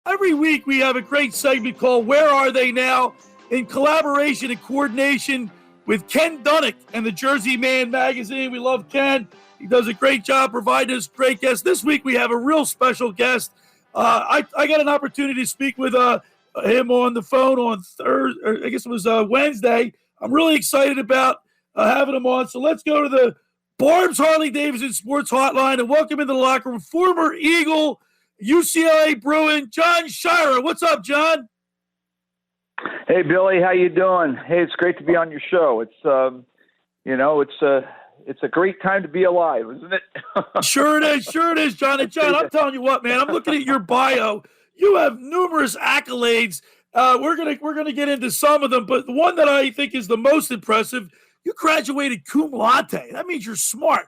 Every week we have a great segment called Where Are They Now? In collaboration and coordination with Ken Dunnick and the Jersey Man magazine. We love Ken. He does a great job providing us great guests. This week we have a real special guest. I got an opportunity to speak with him on the phone on Thursday, or I guess it was Wednesday. I'm really excited about having him on. So let's go to the Barb's Harley-Davidson Sports Hotline and welcome into the locker room former Eagle, UCLA Bruin, John Sciarra. What's up, John? Hey, Billy, how you doing? Hey, it's great to be on your show. It's a great time to be alive, isn't it? Sure it is, John. And John, I'm telling you what, man. I'm looking at your bio. You have numerous accolades. We're gonna get into some of them, but the one that I think is the most impressive, you graduated cum laude. That means you're smart.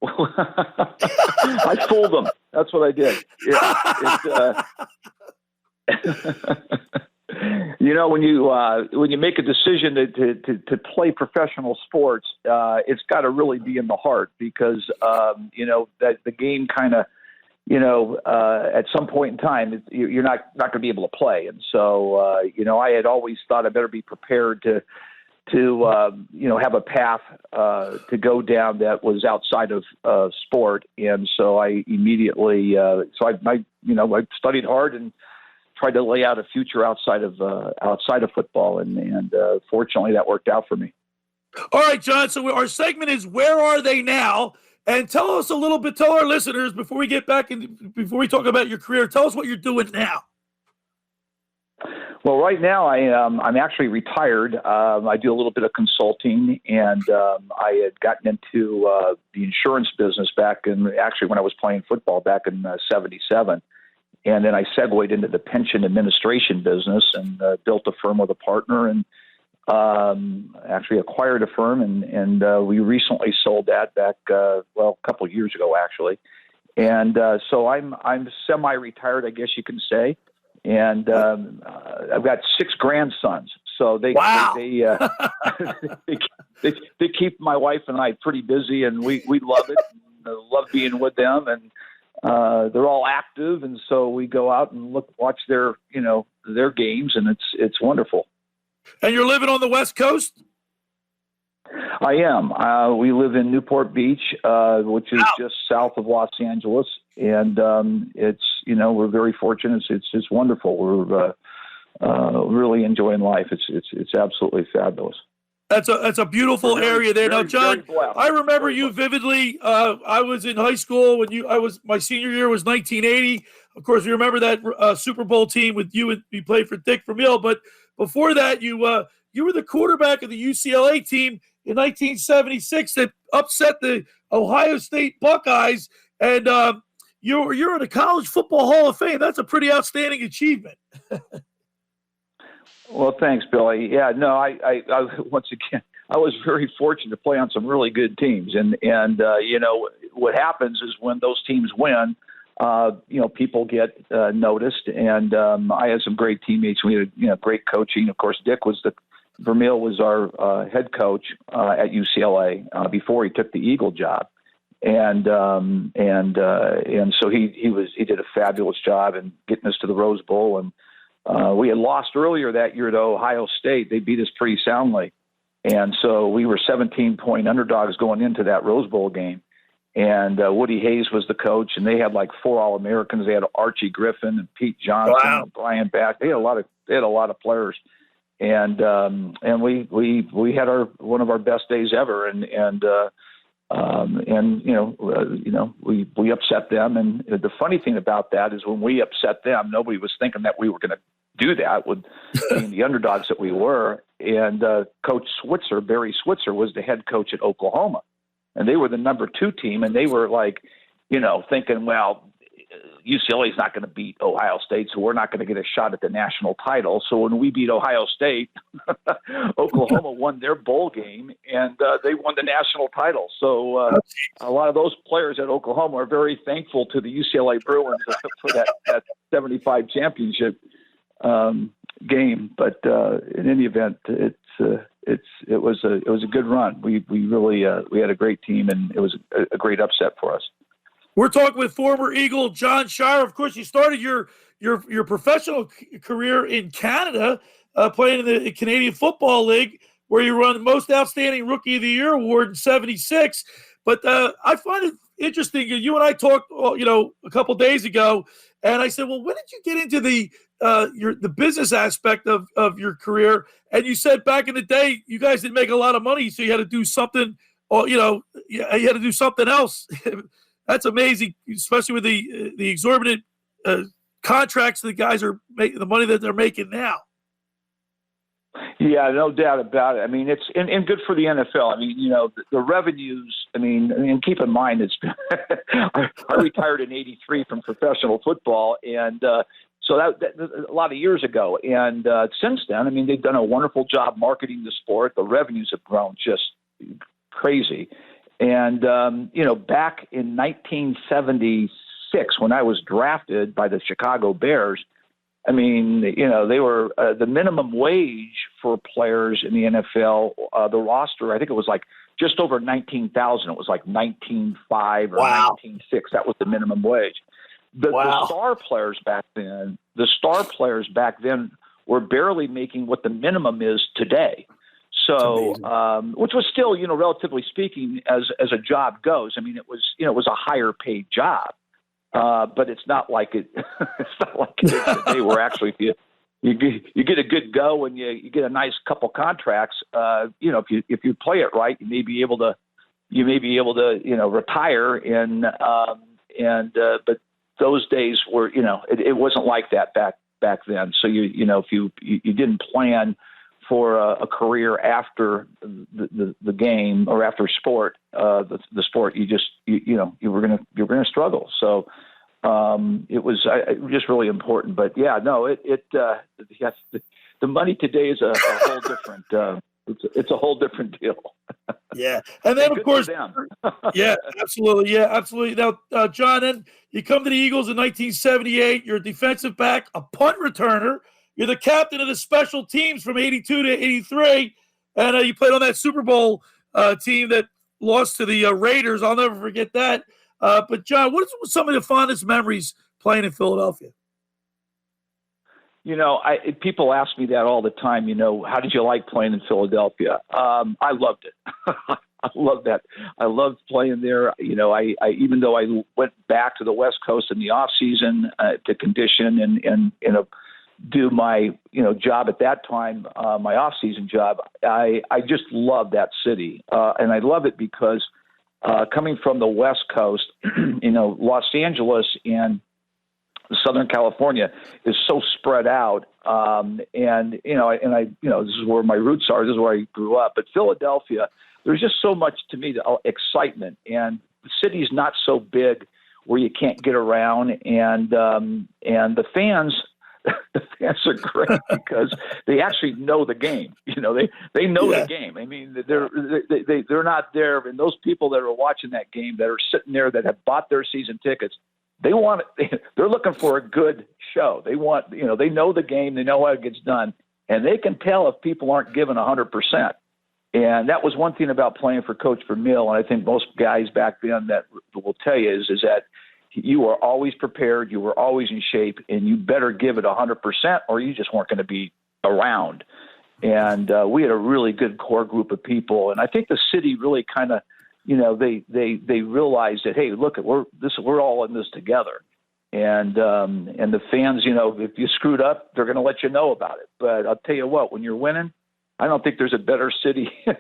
I fooled them. That's what I did. When you make a decision to play professional sports, it's got to really be in the heart because that the game kind of at some point in time you're not going to be able to play, and so I had always thought I better be prepared to have a path to go down that was outside of sport, and so I immediately I studied hard and tried to lay out a future outside of football, and fortunately that worked out for me. All right, John. So our segment is Where Are They Now? And tell us a little bit, tell our listeners before we get back before we talk about your career, tell us what you're doing now. Well, right now I'm actually retired. I do a little bit of consulting, and I had gotten into the insurance business when I was playing football back in '77. And then I segued into the pension administration business and built a firm with a partner and actually acquired a firm. And we recently sold that back, a couple of years ago, actually. And so I'm semi-retired, I guess you can say. And I've got 6 grandsons. So they keep my wife and I pretty busy, and we love it. And love being with them, and they're all active, and so we go out and watch their games, and it's wonderful. And you're living on the West Coast? I am. We live in Newport Beach, which is just south of Los Angeles, and we're very fortunate. It's wonderful. We're really enjoying life. It's absolutely fabulous. That's a beautiful area there. Now, John, I remember you vividly. I was in high school when my senior year was 1980. Of course, we remember that Super Bowl team with you, and you played for Dick Vermeil. But before that, you were the quarterback of the UCLA team in 1976 that upset the Ohio State Buckeyes, and you're in the College Football Hall of Fame. That's a pretty outstanding achievement. Well, thanks, Billy. Yeah, no, I once again, I was very fortunate to play on some really good teams, and what happens is when those teams win, people get noticed, and I had some great teammates. We had great coaching. Of course, Vermeil was our head coach at UCLA before he took the Eagle job, and so he did a fabulous job in getting us to the Rose Bowl. And we had lost earlier that year to Ohio State. They beat us pretty soundly. And so we were 17-point underdogs going into that Rose Bowl game. And Woody Hayes was the coach, and they had like 4 All-Americans. They had Archie Griffin and Pete Johnson and Brian Bass. They had a lot of players. And we had one of our best days ever. We upset them. And the funny thing about that is when we upset them, nobody was thinking that we were going to do that with being the underdogs that we were. And Coach Switzer, Barry Switzer, was the head coach at Oklahoma, and they were the number 2 team. And they were like, thinking, well, UCLA is not going to beat Ohio State, so we're not going to get a shot at the national title. So when we beat Ohio State, Oklahoma won their bowl game, and they won the national title. So a lot of those players at Oklahoma are very thankful to the UCLA Bruins for that 75 championship game. But in any event, it was a good run. We really we had a great team, and it was a great upset for us. We're talking with former Eagle John Sciarra. Of course, you started your professional career in Canada, playing in the Canadian Football League, where you won the Most Outstanding Rookie of the Year award in '76. But I find it interesting. You and I talked, a couple days ago, and I said, "Well, when did you get into the business aspect of your career?" And you said back in the day, you guys didn't make a lot of money, so you had to do something. Or you had to do something else. That's amazing, especially with the exorbitant contracts the guys are making, the money that they're making now. Yeah, no doubt about it. I mean, it's and good for the NFL. I mean, the revenues. I mean, keep in mind, it's I retired in '83 from professional football, and so that a lot of years ago. And since then, I mean, they've done a wonderful job marketing the sport. The revenues have grown just crazy. And, back in 1976, when I was drafted by the Chicago Bears, I mean, they were the minimum wage for players in the NFL, the roster, I think it was like just over 19,000. It was like 19,500 or 19,600. That was the minimum wage. The star players back then were barely making what the minimum is today. So, which was still, relatively speaking, as a job goes. I mean, it was a higher paid job, but it's not like it. It's not like it is today, where actually if you get a good go and you get a nice couple contracts, if you play it right, you may be able to retire but those days were it wasn't like that back then. So if you didn't plan for a career after the game or after sport, the sport, you were gonna struggle. So it was just really important. But yeah, no, yes, the money today is a whole different. It's a whole different deal. Yeah, and then of course, yeah, absolutely, Now, John, then you come to the Eagles in 1978. You're a defensive back, a punt returner. You're the captain of the special teams from '82 to '83, and you played on that Super Bowl team that lost to the Raiders. I'll never forget that. But John, what are some of the fondest memories playing in Philadelphia? People ask me that all the time. How did you like playing in Philadelphia? I loved it. I love that. I loved playing there. I even though I went back to the West Coast in the off season to condition and do my job at that time, my off season job, I just love that city, and I love it because coming from the West Coast, Los Angeles and Southern California is so spread out, and this is where my roots are. This is where I grew up. But Philadelphia, there's just so much to me, excitement, and the city's not so big where you can't get around, and the fans. The fans are great because they actually know the game. They know the game. I mean, they're not there, and those people that are watching that game, that are sitting there, that have bought their season tickets, they're looking for a good show. They know the game, they know how it gets done, and they can tell if people aren't giving 100%. And that was one thing about playing for Coach Vermeil, and I think most guys back then that will tell you is that you were always prepared, you were always in shape, and you better give it 100% or you just weren't going to be around. And we had a really good core group of people. And I think the city really kind of, they realized that, hey, look, we're all in this together. And the fans, if you screwed up, they're going to let you know about it. But I'll tell you what, when you're winning, I don't think there's a better city in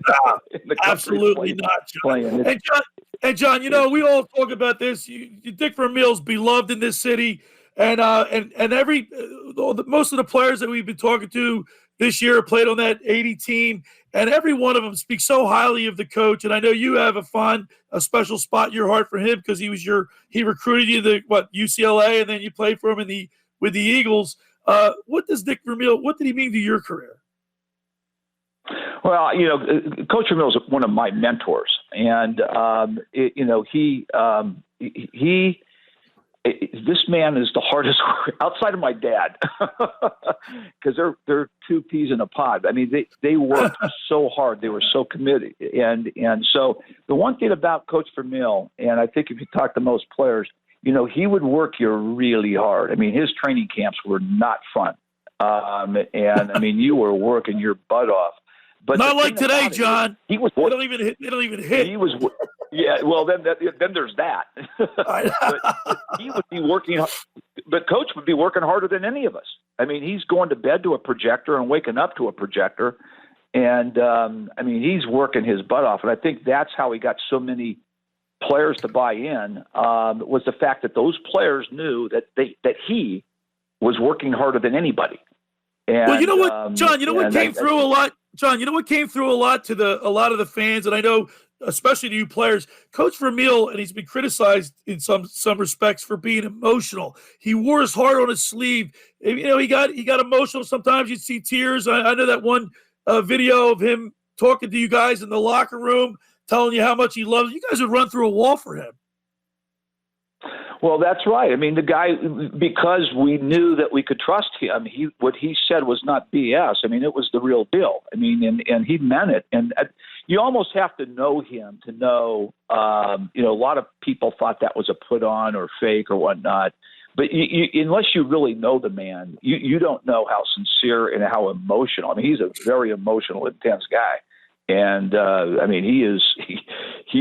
the country. Absolutely not, John. And John, we all talk about this. Dick Vermeil's beloved in this city, and most of the players that we've been talking to this year played on that '80 team, and every one of them speaks so highly of the coach. And I know you have a special spot in your heart for him because he recruited you to UCLA, and then you played for him with the Eagles. What does Dick Vermeil? What did he mean to your career? Well, Coach Vermeil is one of my mentors, and he this man is the hardest outside of my dad, because they're two peas in a pod. I mean, they worked so hard. They were so committed. And so the one thing about Coach Vermeil, and I think if you talk to most players, he would work you really hard. I mean, his training camps were not fun. And I mean, you were working your butt off. But not like today, John. He was. They don't even hit. He was. Yeah. Well, then there's that. But he would be working. But Coach would be working harder than any of us. I mean, he's going to bed to a projector and waking up to a projector, and I mean, he's working his butt off. And I think that's how he got so many players to buy in. Was the fact that those players knew that he was working harder than anybody. And, well, you know what, John? You know what came through a lot, John. You know what came through a lot to a lot of the fans, and I know especially to you players. Coach Vermeil, and he's been criticized in some respects for being emotional. He wore his heart on his sleeve. He got emotional. Sometimes you'd see tears. I know that one video of him talking to you guys in the locker room, telling you how much he loves you. You guys would run through a wall for him. Well, that's right. I mean, the guy, because we knew that we could trust him, what he said was not BS. I mean, it was the real deal. I mean, and he meant it. And you almost have to know him to know, a lot of people thought that was a put on or fake or whatnot. But unless you really know the man, you don't know how sincere and how emotional. I mean, he's a very emotional, intense guy. And I mean, he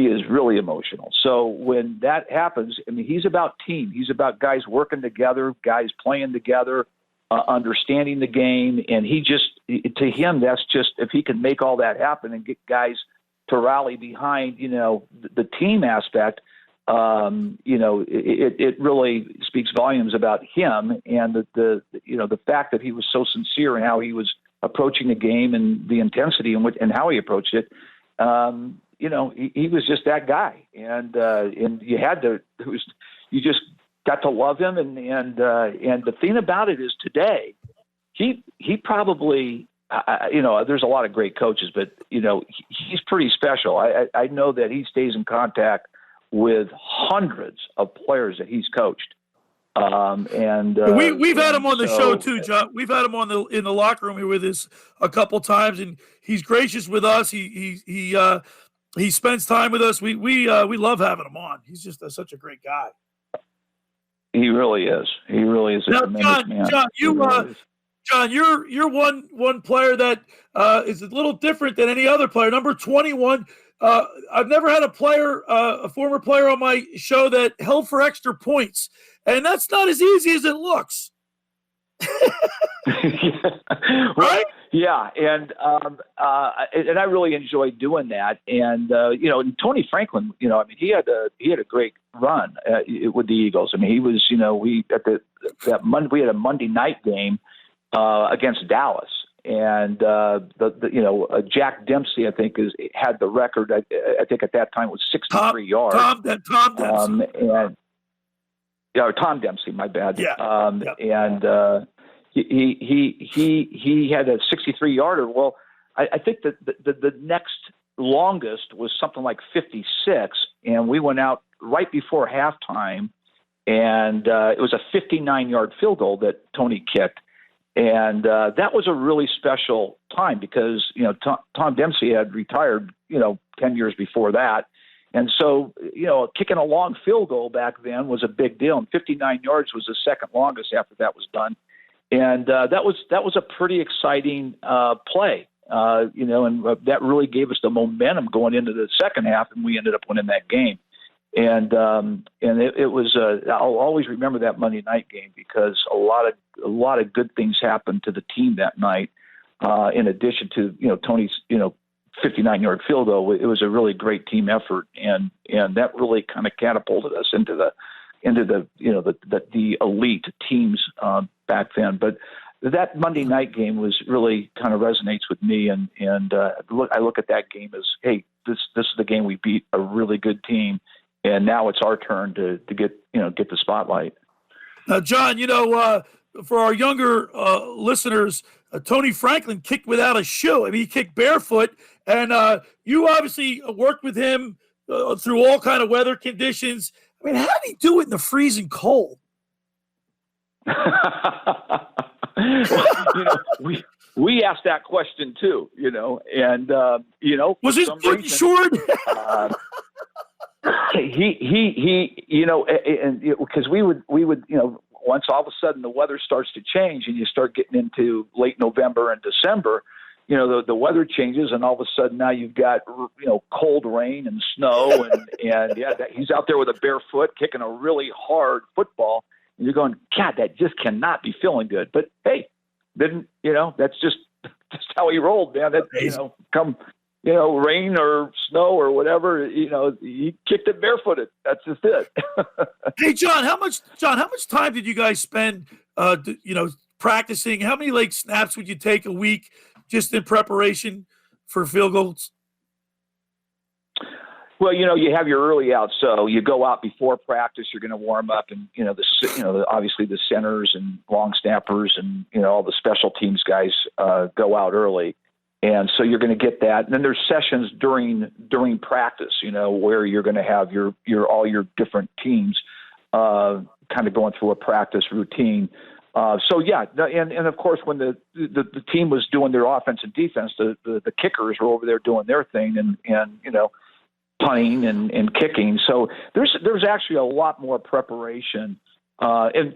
is really emotional. So when that happens, I mean, he's about team. He's about guys working together, guys playing together, understanding the game. And to him, that's just, if he can make all that happen and get guys to rally behind, the team aspect, it really speaks volumes about him and the fact that he was so sincere in how he was approaching the game and the intensity and how he approached it. He was just that guy, and you had to. You just got to love him, and the thing about it is today, he probably, there's a lot of great coaches, but he's pretty special. I know that he stays in contact with hundreds of players that he's coached. We've had him on the show too, John. We've had him in the locker room here with us a couple times, and he's gracious with us. He spends time with us. We love having him on. He's just such a great guy. He really is. He really is a tremendous man. John, you're one player that is a little different than any other player. Number 21. I've never had a former player on my show that held for extra points. And that's not as easy as it looks. Right? Yeah. And I really enjoyed doing that. And, Tony Franklin, I mean, he had a great run with the Eagles. I mean, he was, we had a Monday night game against Dallas. And, Jack Dempsey, I think, had the record. I think at that time was 63 yards. Tom Dempsey. Tom Dempsey, my bad. Yeah. And he had a 63-yarder. Well, I think that the next longest was something like 56, and we went out right before halftime, and it was a 59-yard field goal that Tony kicked. And that was a really special time because, Tom Dempsey had retired, 10 years before that. And so, kicking a long field goal back then was a big deal. And 59 yards was the second longest after that was done. And that was a pretty exciting play, and that really gave us the momentum going into the second half, and we ended up winning that game. And it was I'll always remember that Monday night game because a lot of good things happened to the team that night. In addition to Tony's 59-yard field goal, it was a really great team effort, and that really kind of catapulted us into the elite teams back then. But that Monday night game was really kind of resonates with me, and I look at that game as, hey, this is the game we beat a really good team. And now it's our turn to get the spotlight. Now, John, for our younger listeners, Tony Franklin kicked without a shoe. I mean, he kicked barefoot, and you obviously worked with him through all kind of weather conditions. I mean, how did he do it in the freezing cold? Well, we asked that question too, and was his foot short? Because we would, once all of a sudden the weather starts to change and you start getting into late November and December, the weather changes and all of a sudden now you've got, cold rain and snow and he's out there with a bare foot kicking a really hard football. And you're going, God, that just cannot be feeling good. But hey, that's just how he rolled, man. That, come, rain or snow or whatever, he kicked it barefooted. That's just it. Hey, John, how much time did you guys spend, practicing? How many snaps would you take a week just in preparation for field goals? Well, you have your early out, so you go out before practice. You're going to warm up, and obviously the centers and long snappers and all the special teams guys go out early, and so you're going to get that. And then there's sessions during practice, where you're going to have your all your different teams kind of going through a practice routine. And of course, when the team was doing their offense and defense, the kickers were over there doing their thing, and punting and kicking. So there's actually a lot more preparation. And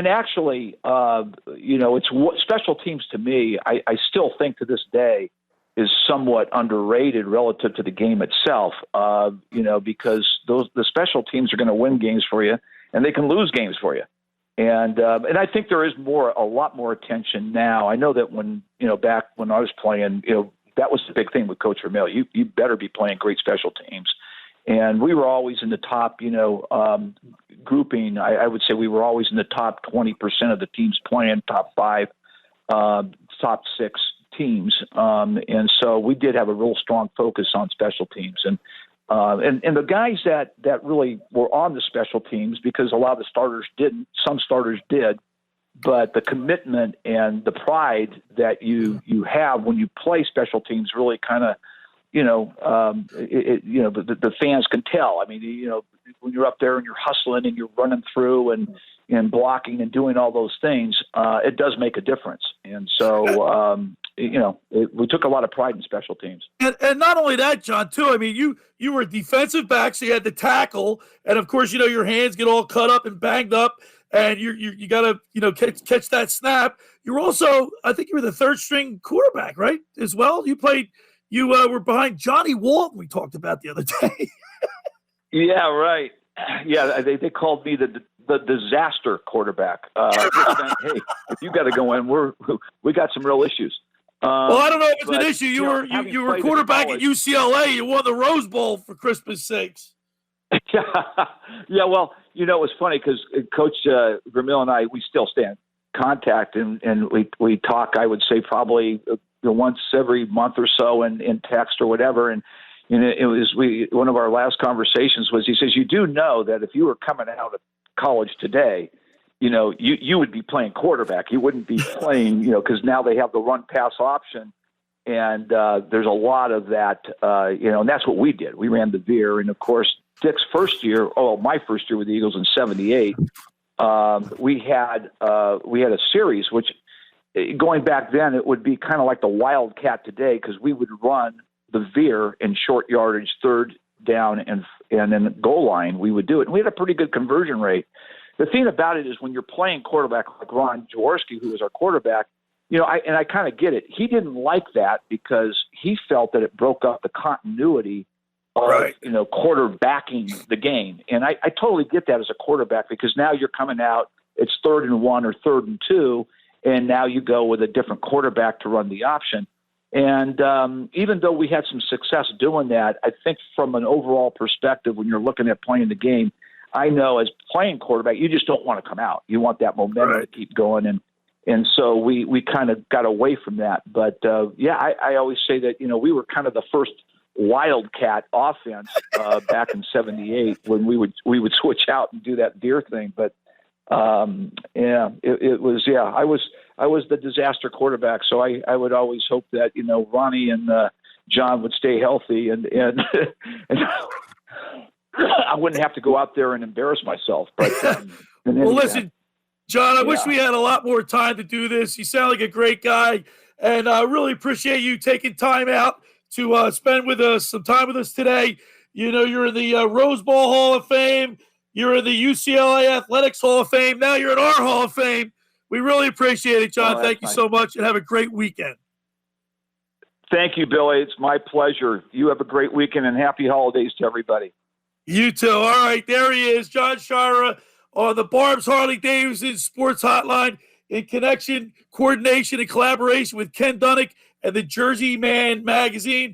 actually, it's what special teams to me, I still think to this day is somewhat underrated relative to the game itself, because the special teams are going to win games for you and they can lose games for you. And I think there is a lot more attention now. I know that when, back when I was playing, that was the big thing with Coach Vermeil. You better be playing great special teams. And we were always in the top, grouping. I would say we were always in the top 20% of the teams playing, top 5, top 6 teams. And so we did have a real strong focus on special teams. And the guys that really were on the special teams, because a lot of the starters didn't, some starters did, but the commitment and the pride that you have when you play special teams really kind of, the fans can tell. I mean, when you're up there and you're hustling and you're running through and blocking and doing all those things, it does make a difference. And so, we took a lot of pride in special teams. And not only that, John, too. I mean, you were a defensive back, so you had to tackle, and of course, your hands get all cut up and banged up, and you got to catch that snap. You're also, I think, you were the third string quarterback, right? As well, you played. You were behind Johnny Walton. We talked about the other day. Yeah, right. Yeah, they called me the disaster quarterback. Hey, if you got to go in, we got some real issues. Well, I don't know if it's an issue. You were quarterback at UCLA. You won the Rose Bowl, for Christmas sakes. Yeah. Well, it was funny because Coach Vermeil and I, we still stay in contact, and we talk. I would say probably once every month or so in text or whatever. And it was one of our last conversations was he says, you do know that if you were coming out of college today, you would be playing quarterback. You wouldn't be playing, because now they have the run pass option. And there's a lot of that, and that's what we did. We ran the veer. And of course, Dick's my first year with the Eagles in 78, we had a series, which going back then, it would be kind of like the Wildcat today, because we would run the veer in short yardage, third down, and then goal line. We would do it. And we had a pretty good conversion rate. The thing about it is when you're playing quarterback like Ron Jaworski, who was our quarterback, I kind of get it. He didn't like that because he felt that it broke up the continuity of, quarterbacking the game. And I totally get that as a quarterback, because now you're coming out, it's 3rd and 1 or 3rd and 2, and now you go with a different quarterback to run the option. And even though we had some success doing that, I think from an overall perspective, when you're looking at playing the game, I know as playing quarterback, you just don't want to come out. You want that momentum to keep going. And so we kind of got away from that. But, I always say that, we were kind of the first Wildcat offense back in 78 when we would switch out and do that veer thing. But, it was, I was the disaster quarterback. So I would always hope that, I wouldn't have to go out there and embarrass myself. But well, listen, John, I wish we had a lot more time to do this. You sound like a great guy, and I really appreciate you taking time out to spend with us some time with us today. You know, you're in the Rose Bowl Hall of Fame. You're in the UCLA Athletics Hall of Fame. Now you're in our Hall of Fame. We really appreciate it, John. Thank you so much, and have a great weekend. Thank you, Billy. It's my pleasure. You have a great weekend, and happy holidays to everybody. You too. All right, there he is, John Sciarra on the Barb's Harley-Davidson Sports Hotline in connection, coordination, and collaboration with Ken Dunnick and the Jersey Man magazine.